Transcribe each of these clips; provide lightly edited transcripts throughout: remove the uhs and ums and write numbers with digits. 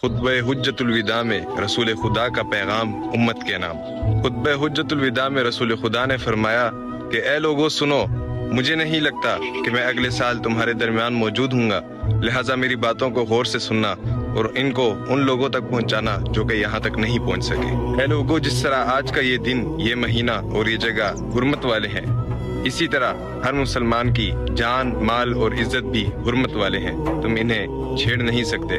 خطبہ حجۃ الوداع میں رسول خدا کا پیغام امت کے نام۔ خطبہ حجۃ الوداع میں رسول خدا نے فرمایا کہ اے لوگو سنو، مجھے نہیں لگتا کہ میں اگلے سال تمہارے درمیان موجود ہوں گا، لہٰذا میری باتوں کو غور سے سننا اور ان کو ان لوگوں تک پہنچانا جو کہ یہاں تک نہیں پہنچ سکے۔ اے لوگو، جس طرح آج کا یہ دن، یہ مہینہ اور یہ جگہ حرمت والے ہیں، اسی طرح ہر مسلمان کی جان، مال اور عزت بھی حرمت والے ہیں۔ تم انہیں چھیڑ نہیں سکتے۔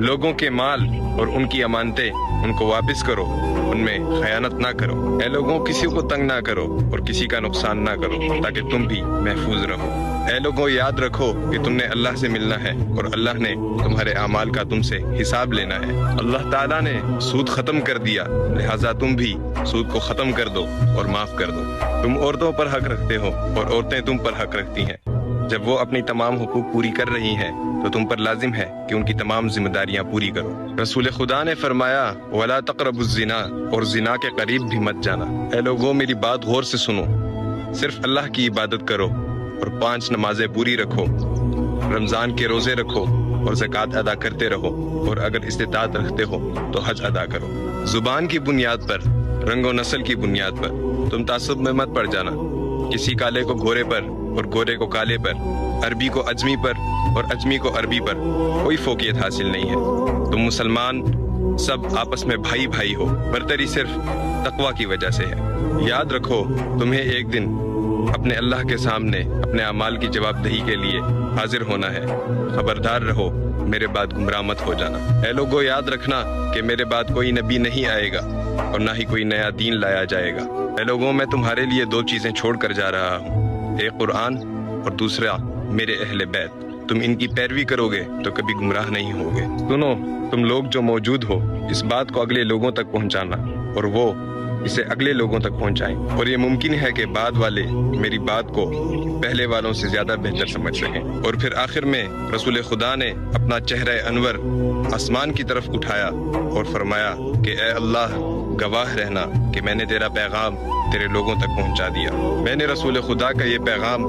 لوگوں کے مال اور ان کی امانتیں ان کو واپس کرو، ان میں خیانت نہ کرو۔ اے لوگوں، کسی کو تنگ نہ کرو اور کسی کا نقصان نہ کرو تاکہ تم بھی محفوظ رہو۔ اے لوگوں، یاد رکھو کہ تم نے اللہ سے ملنا ہے اور اللہ نے تمہارے اعمال کا تم سے حساب لینا ہے۔ اللہ تعالیٰ نے سود ختم کر دیا، لہٰذا تم بھی سود کو ختم کر دو اور معاف کر دو۔ تم عورتوں پر حق رکھتے ہو اور عورتیں تم پر حق رکھتی ہیں۔ جب وہ اپنی تمام حقوق پوری کر رہی ہیں تو تم پر لازم ہے کہ ان کی تمام ذمہ داریاں پوری کرو۔ رسول خدا نے فرمایا وَلَا تَقْرَبُوا الزِّنَا، اور زنا کے قریب بھی مت جانا۔ اے لوگوں، میری بات غور سے سنو، صرف اللہ کی عبادت کرو اور 5 نمازیں پوری رکھو، رمضان کے روزے رکھو اور زکوٰۃ ادا کرتے رہو، اور اگر استطاعت رکھتے ہو تو حج ادا کرو۔ زبان کی بنیاد پر، رنگ و نسل کی بنیاد پر تم تعصب میں مت پڑ جانا۔ کسی کالے کو گورے پر اور گورے کو کالے پر، عربی کو اجمی پر اور اجمی کو عربی پر کوئی فوقیت حاصل نہیں ہے۔ تم مسلمان سب آپس میں بھائی بھائی ہو، برتری صرف تقویٰ کی وجہ سے ہے۔ یاد رکھو، تمہیں ایک دن اپنے اللہ کے سامنے اپنے اعمال کی جواب دہی کے لیے حاضر ہونا ہے۔ خبردار رہو، میرے بعد گمراہ مت ہو جانا۔ اے لوگو، یاد رکھنا کہ میرے بعد کوئی نبی نہیں آئے گا اور نہ ہی کوئی نیا دین لایا جائے گا۔ اے لوگوں، میں تمہارے لیے 2 چیزیں چھوڑ کر جا رہا ہوں، ایک قرآن اور دوسرا میرے اہل بیت۔ تم ان کی پیروی کرو گے تو کبھی گمراہ نہیں ہوگے۔ سنو، تم لوگ جو موجود ہو، اس بات کو اگلے لوگوں تک پہنچانا اور وہ اسے اگلے لوگوں تک پہنچائیں، اور یہ ممکن ہے کہ بعد والے میری بات کو پہلے والوں سے زیادہ بہتر سمجھ سکیں۔ اور پھر آخر میں رسول خدا نے اپنا چہرہ انور آسمان کی طرف اٹھایا اور فرمایا کہ اے اللہ، گواہ رہنا کہ میں نے تیرا پیغام تیرے لوگوں تک پہنچا دیا۔ میں نے رسول خدا کا یہ پیغام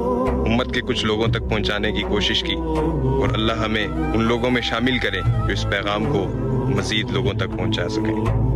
امت کے کچھ لوگوں تک پہنچانے کی کوشش کی، اور اللہ ہمیں ان لوگوں میں شامل کرے جو اس پیغام کو مزید لوگوں تک پہنچا سکیں۔